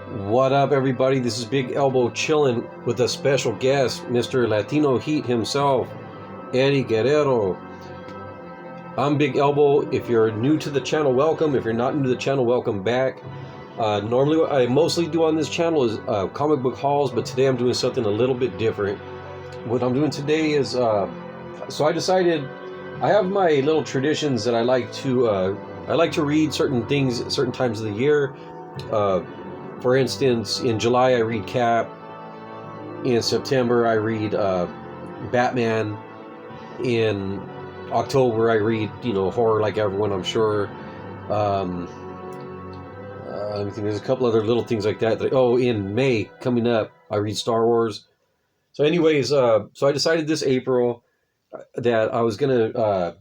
What up, everybody? This is Big Elbow chilling with a special guest, Mr. Latino Heat himself, Eddie Guerrero. I'm Big Elbow. If you're new to the channel, welcome. If you're not new to the channel, welcome back. Normally, what I mostly do on this channel is comic book hauls, but today I'm doing something a little bit different. What I'm doing today is, so I decided I have my little traditions that I like to read certain things at certain times of the year. For instance, in July I read Cap. In September I read Batman. In October I read, horror like everyone, I'm sure. I think there's a couple other little things like that. In May, coming up, I read Star Wars. So anyways, so I decided this April that I was going to...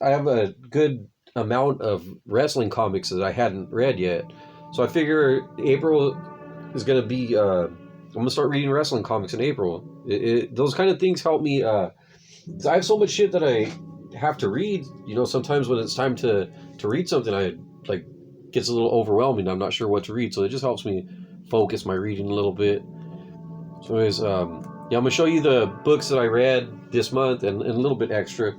I have a good amount of wrestling comics that I hadn't read yet. So I figure April is going to be... I'm going to start reading wrestling comics in April. Those kind of things help me... 'cause I have so much shit that I have to read. Sometimes when it's time to read something, gets a little overwhelming. I'm not sure what to read. So it just helps me focus my reading a little bit. So anyways, I'm going to show you the books that I read this month and a little bit extra.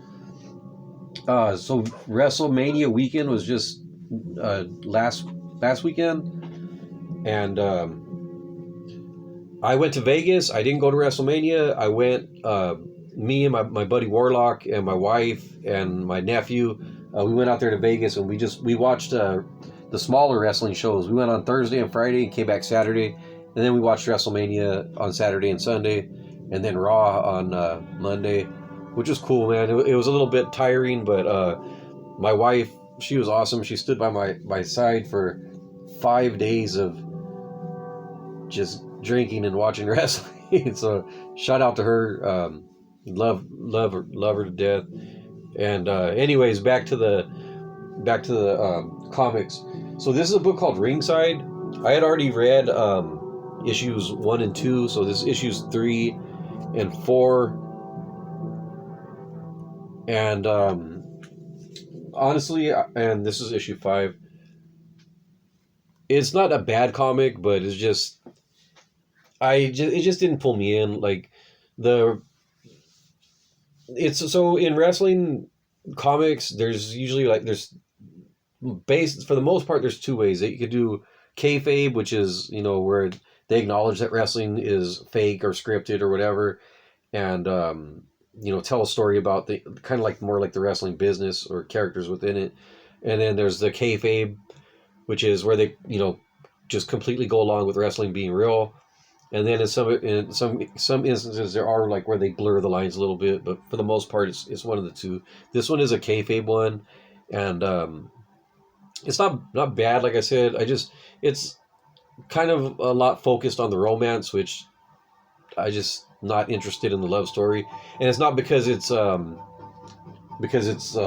So WrestleMania weekend was just last weekend, and I went to Vegas. I didn't go to WrestleMania. I went, me and my buddy Warlock and my wife and my nephew, we went out there to Vegas, and we watched the smaller wrestling shows. We went on Thursday and Friday and came back Saturday, and then we watched WrestleMania on Saturday and Sunday, and then Raw on Monday, which was cool, man. It was a little bit tiring, but my wife, she was awesome. She stood by my side for 5 days of just drinking and watching wrestling. So shout out to her. Love her to death. And anyways, back to the comics. So this is a book called Ringside. I had already read issues 1 and 2, so this is issues 3 and 4. And honestly, and this is issue 5. It's not a bad comic, but it's just it just didn't pull me in. So in wrestling comics, there's usually for the most part, there's 2 ways that you could do kayfabe, which is, where they acknowledge that wrestling is fake or scripted or whatever, and tell a story about the kind of more like the wrestling business or characters within it. And then there's the kayfabe, which is where they just completely go along with wrestling being real. And then in some instances there are where they blur the lines a little bit, but for the most part it's one of the 2. This one is a kayfabe one, and it's not bad, like I said. It's kind of a lot focused on the romance, which I just not interested in the love story. And it's not because it's a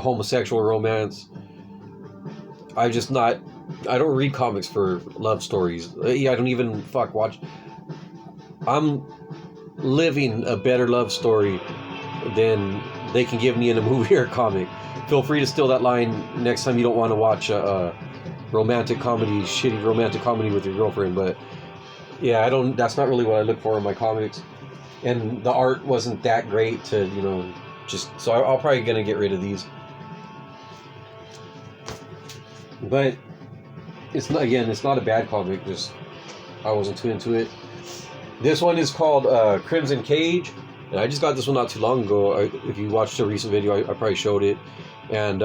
homosexual romance. I don't read comics for love stories. I don't even watch. I'm living a better love story than they can give me in a movie or a comic. Feel free to steal that line next time you don't want to watch a shitty romantic comedy with your girlfriend. But yeah, that's not really what I look for in my comics. And the art wasn't that great to, so I'll probably gonna get rid of these. But it's not a bad comic, just I wasn't too into it. This one is called Crimson Cage, and I just got this one not too long ago. If you watched a recent video, I probably showed it. And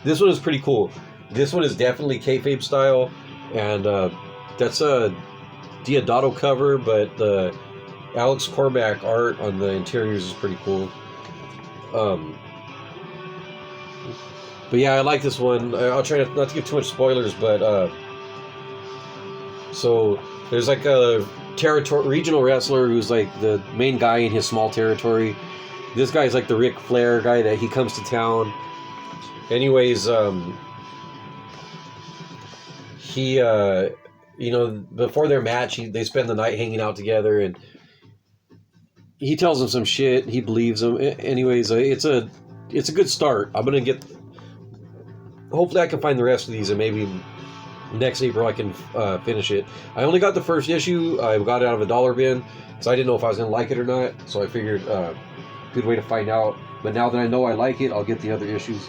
this one is pretty cool. This one is definitely kayfabe style, and that's a Diodato cover, but the Alex Cormack art on the interiors is pretty cool. But yeah, I like this one. I'll try not to give too much spoilers, but so there's a regional wrestler who's the main guy in his small territory. This guy's the Ric Flair guy that he comes to town. Anyways, he before their match, they spend the night hanging out together, and he tells him some shit. He believes him. Anyways, it's a good start. Hopefully I can find the rest of these and maybe next April I can finish it. I only got the first issue. I got it out of a dollar bin because I didn't know if I was going to like it or not. So I figured good way to find out. But now that I know I like it, I'll get the other issues.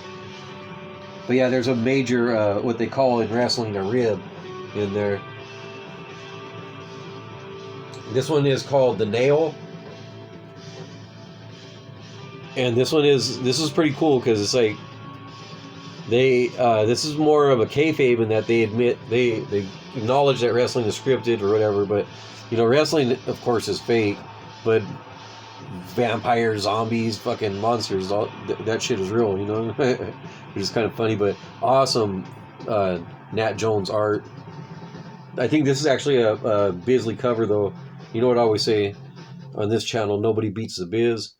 But yeah, there's a major, what they call in wrestling, a rib in there. This one is called The Nail. And this is pretty cool because it's like, this is more of a kayfabe in that they admit, they acknowledge that wrestling is scripted or whatever, but, you know, wrestling, of course, is fake, but vampires, zombies, fucking monsters, all that shit is real, you know? Which is kind of funny, but awesome Nat Jones art. I think this is actually a Bisley cover, though. You know what I always say on this channel, nobody beats the Biz.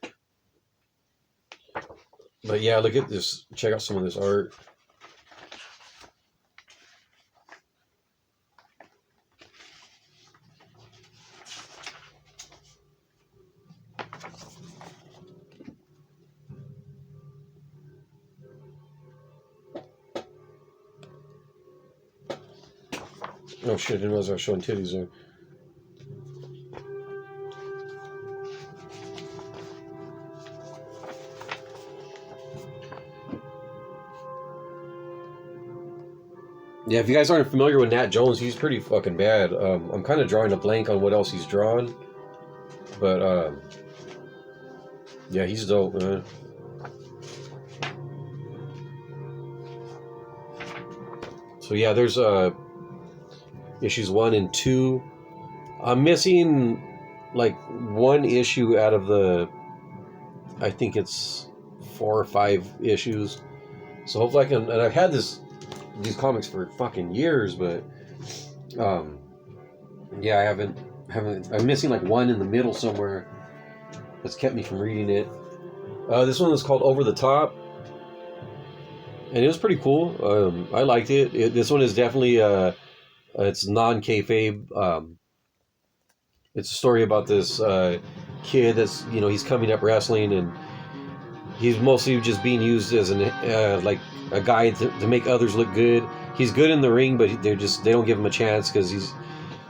But yeah, look at this. Check out some of this art. Oh shit, I didn't realize I was showing titties there. Yeah, if you guys aren't familiar with Nat Jones, he's pretty fucking bad. I'm kind of drawing a blank on what else he's drawn. But, yeah, he's dope, man. So, yeah, there's issues 1 and 2. I'm missing, like, one issue out of the, I think it's 4 or 5 issues. So, hopefully I can, and I've had these comics for fucking years, but yeah, I haven't I'm missing like one in the middle somewhere that's kept me from reading it. This one is called Over the Top, and it was pretty cool. I liked it. This one is definitely it's non-kayfabe. It's a story about this kid that's, you know, he's coming up wrestling, and he's mostly just being used as an like a guy to make others look good. He's good in the ring, but they don't give him a chance because he's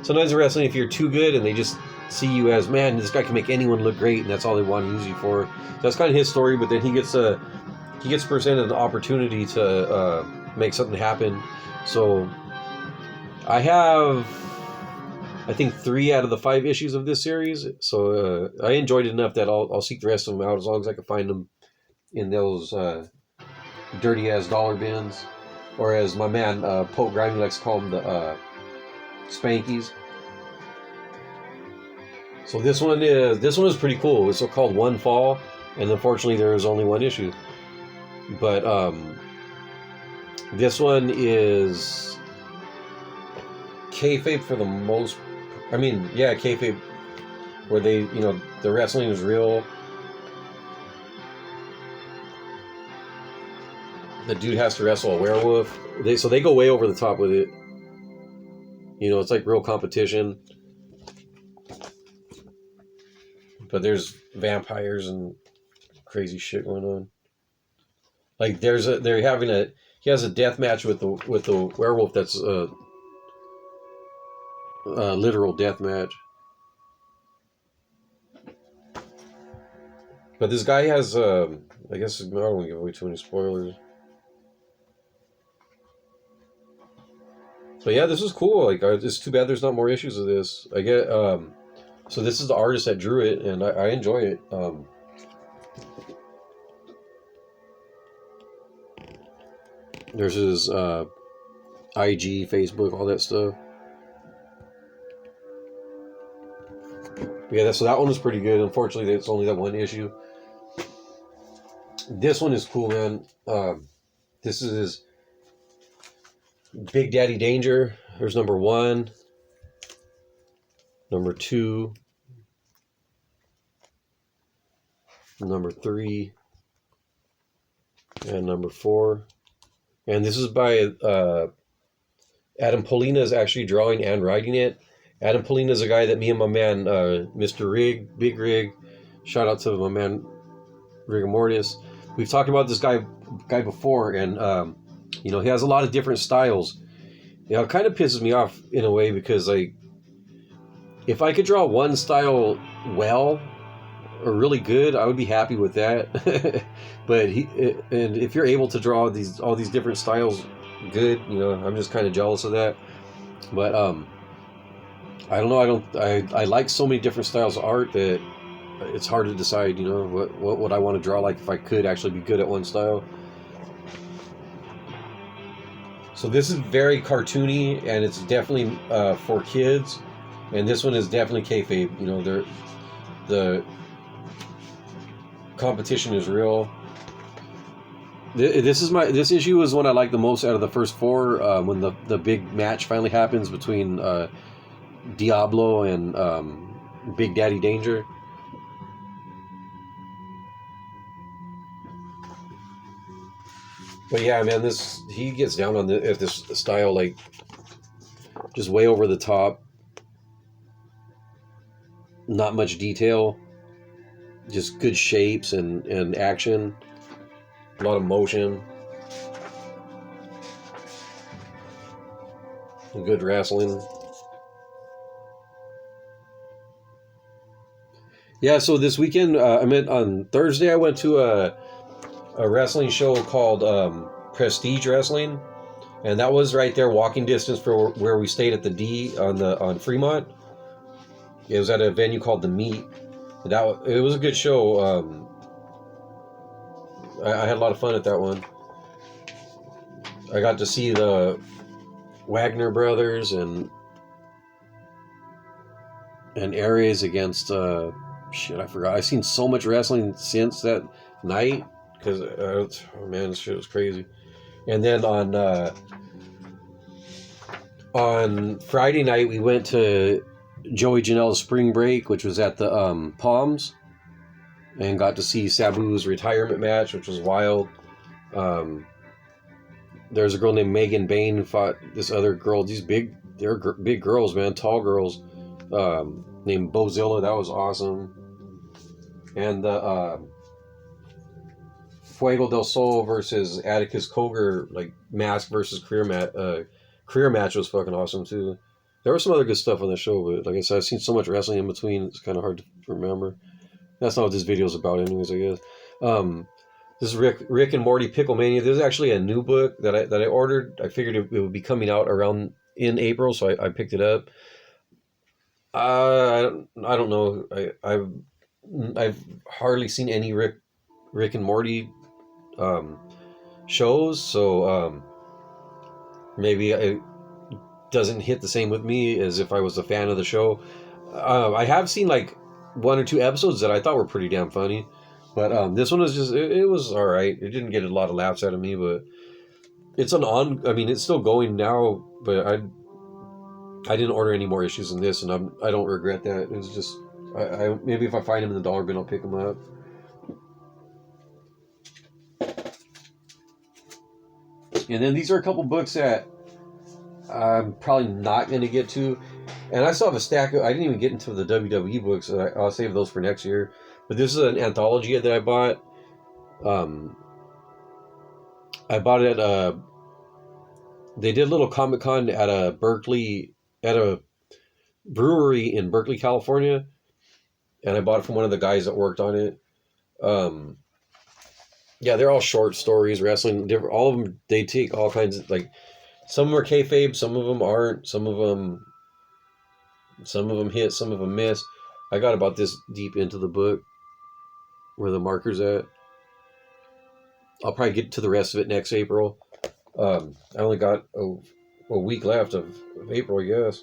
sometimes in wrestling, if you're too good and they just see you as, man, this guy can make anyone look great, and that's all they want to use you for. So that's kind of his story. But then he gets presented an opportunity to make something happen. So I have, I think, 3 out of the 5 issues of this series. So I enjoyed it enough that I'll seek the rest of them out as long as I can find them in those dirty ass dollar bins, or as my man Pope Grimy likes to call them, the Spankies. So this one is pretty cool. It's called One Fall, and unfortunately there is only 1 issue. But this one is kayfabe for the most. I mean, yeah, kayfabe, where they, you know, the wrestling is real. The dude has to wrestle a werewolf. So they go way over the top with it. You know, it's like real competition. But there's vampires and crazy shit going on. Like he has a death match with the werewolf that's a literal death match. But this guy has I guess I don't want to give away too many spoilers. But yeah, this is cool. Like, it's too bad there's not more issues of this. I get so this is the artist that drew it, and I enjoy it. There's his IG, Facebook, all that stuff. But yeah, so that one was pretty good. Unfortunately, it's only that 1 issue. This one is cool, man. This is his Big Daddy Danger. There's number 1, number 2, number 3, and number 4. And this is by Adam Polina is actually drawing and writing it. Adam Polina is a guy that me and my man, Mr. Rig, Big Rig, shout out to my man Rigor Mortis. We've talked about this guy before, and you know, he has a lot of different styles. You know, it kind of pisses me off in a way because, like, if I could draw one style well or really good, I would be happy with that. But and if you're able to draw all these different styles good, you know, I'm just kind of jealous of that. But I don't know. I like so many different styles of art that it's hard to decide. You know, what would I want to draw like if I could actually be good at one style. So this is very cartoony, and it's definitely for kids. And this one is definitely kayfabe. You know, the competition is real. This issue is one I like the most out of the first four. When the big match finally happens between Diablo and Big Daddy Danger. But yeah, man, he gets down on this style, like just way over the top. Not much detail, just good shapes and action, a lot of motion, good wrestling. Yeah, so this weekend, on Thursday, I went to a wrestling show called Prestige Wrestling, and that was right there, walking distance for where we stayed at the D on Fremont. It was at a venue called The Meat. It was a good show. I had a lot of fun at that one. I got to see the Wagner brothers and Aries against shit. I forgot. I've seen so much wrestling since that night because oh man, this shit was crazy. And then on Friday night we went to Joey Janela's Spring Break, which was at the Palms, and got to see Sabu's retirement match, which was wild. There's a girl named Megan Bain who fought this other girl. They're big girls, man, tall girls, named Bozilla. That was awesome. And the Fuego del Sol versus Atticus Cogar, like mask versus career match was fucking awesome too. There was some other good stuff on the show, but like I said, I've seen so much wrestling in between, it's kind of hard to remember. That's not what this video is about anyways, I guess. This is Rick and Morty Picklemania. There's actually a new book that I ordered. I figured it would be coming out around in April, so I picked it up. I don't know. I've hardly seen any Rick and Morty shows, so maybe it doesn't hit the same with me as if I was a fan of the show. I have seen like one or two episodes that I thought were pretty damn funny, but this one was just it was all right. It didn't get a lot of laughs out of me, but it's I mean, it's still going now, but I didn't order any more issues than this, and I don't regret that. It was just I maybe if I find them in the dollar bin, I'll pick them up. And then these are a couple books that I'm probably not going to get to. And I still have a stack I didn't even get into the WWE books. So I'll save those for next year. But this is an anthology that I bought. I bought it at they did a little Comic-Con at a brewery in Berkeley, California. And I bought it from one of the guys that worked on it. Yeah, they're all short stories, wrestling. All of them, they take all kinds of, like, some of them are kayfabe, some of them aren't, some of them hit, some of them miss. I got about this deep into the book where the marker's at. I'll probably get to the rest of it next April. I only got a week left of April, I guess.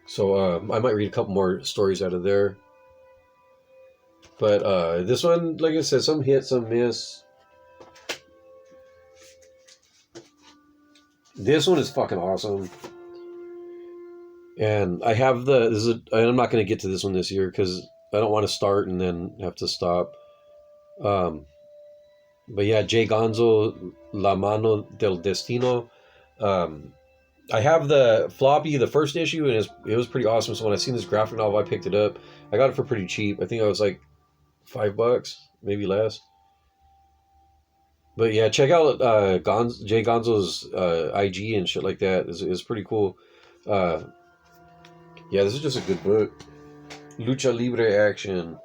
So I might read a couple more stories out of there. But this one, like I said, some hit, some miss. This one is fucking awesome. And I have I'm not going to get to this one this year because I don't want to start and then have to stop. But yeah, Jay Gonzo, La Mano del Destino. I have the floppy, the first issue, and it was pretty awesome. So when I seen this graphic novel, I picked it up. I got it for pretty cheap. I think I was like $5, maybe less. But yeah, check out Jay Gonzo's IG and shit like that. Is pretty cool. Uh, yeah, this is just a good book. Lucha Libre action.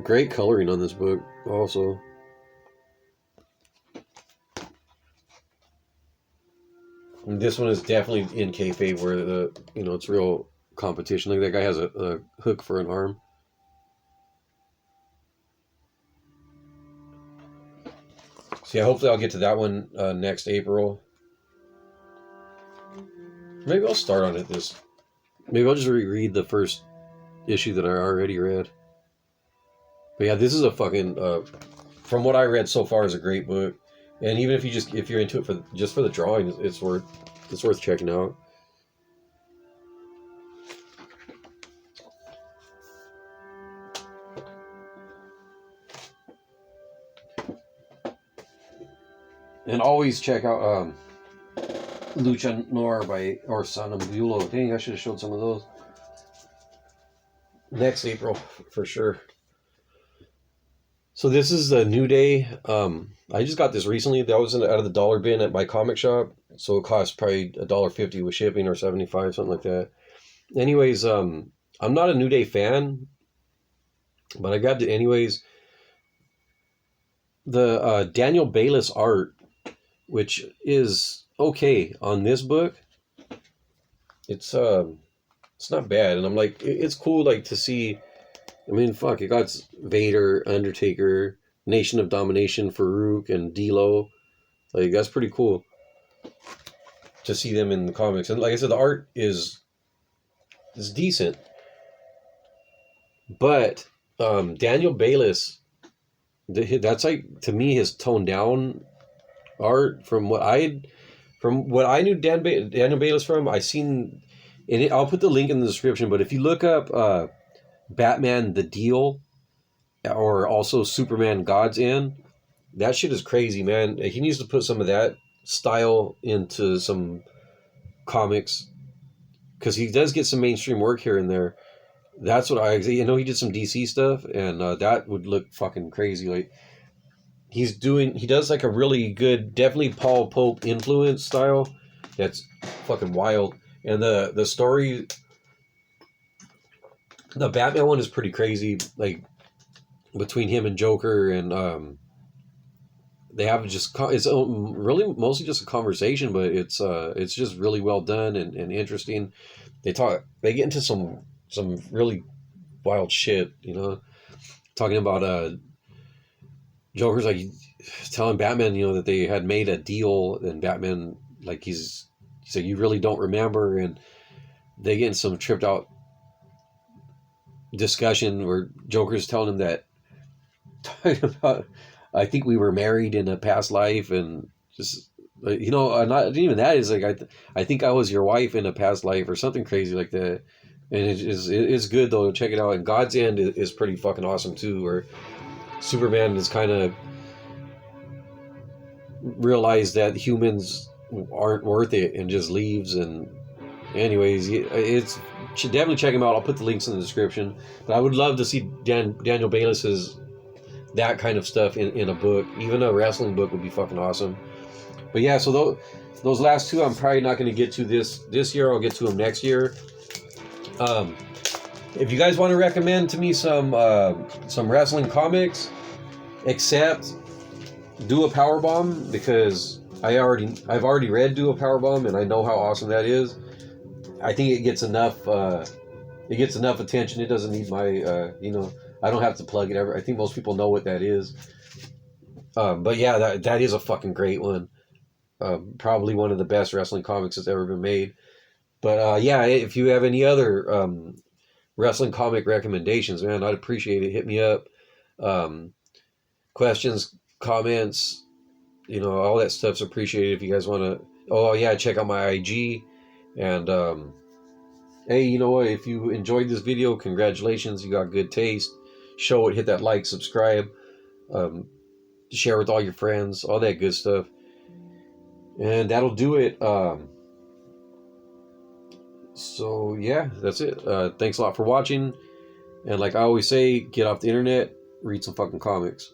Great coloring on this book, also. And this one is definitely in kayfabe, where it's real competition. Like that guy has a hook for an arm. So yeah, hopefully I'll get to that one next April. Maybe I'll start on it this. Maybe I'll just reread the first issue that I already read. But yeah, this is a fucking. From what I read so far, is a great book. And even if you're into it for the drawing, it's worth checking out. And always check out Lucha Noir by Somnambulo. Dang, I should have showed some of those. Next April, for sure. So this is the New Day. I just got this recently. That was out of the dollar bin at my comic shop. So it cost probably $1.50 with shipping, or 75, something like that. Anyways, I'm not a New Day fan, but I got it anyways. The Daniel Bayliss art, which is okay on this book, it's not bad, and I'm like, it's cool, like, to see. I mean, fuck, it got Vader, Undertaker, Nation of Domination, Farouk, and D'Lo. Like, that's pretty cool to see them in the comics. And like I said, the art is decent, but Daniel Bayliss, that's like, to me, his toned down art from what I knew Daniel Bayliss from. I seen, and I'll put the link in the description. But if you look up Batman the Deal, or also Superman God's End, that shit is crazy, man. He needs to put some of that style into some comics, because he does get some mainstream work here and there. That's what he did some DC stuff, and that would look fucking crazy. Like, he does like a really good, definitely Paul Pope influence style. That's fucking wild. And the story, the Batman one is pretty crazy. Like, between him and Joker, and they have it's really mostly just a conversation, but it's just really well done and interesting. They get into some really wild shit, talking about Joker's like telling Batman, that they had made a deal, and Batman, like, he's like, you really don't remember, and they get in some tripped out discussion where Joker's telling him that, talking about, I think we were married in a past life, and just, not even that, is like, I think I was your wife in a past life, or something crazy like that. And it's good though. Check it out. And God's End is pretty fucking awesome too, where Superman is kind of realized that humans aren't worth it and just leaves. And anyways, it's should definitely check him out. I'll put the links in the description. But I would love to see Daniel Bayliss's that kind of stuff in a book. Even a wrestling book would be fucking awesome. But yeah, so those last two I'm probably not going to get to this year. I'll get to them next year. If you guys want to recommend to me some wrestling comics, except Do a Powerbomb, because I've already read Do a Powerbomb, and I know how awesome that is. I think it gets enough attention. It doesn't need my I don't have to plug it ever. I think most people know what that is. But yeah, that is a fucking great one. Probably one of the best wrestling comics that's ever been made. But yeah, if you have any other wrestling comic recommendations, man, I'd appreciate it. Hit me up. Questions, comments, all that stuff's appreciated. If you guys want to, oh yeah, check out my IG. And hey, you know what? If you enjoyed this video, congratulations, you got good taste. Show it, hit that like, subscribe, share with all your friends, all that good stuff. And that'll do it. So yeah, that's it. Thanks a lot for watching. And like I always say, get off the internet, read some fucking comics.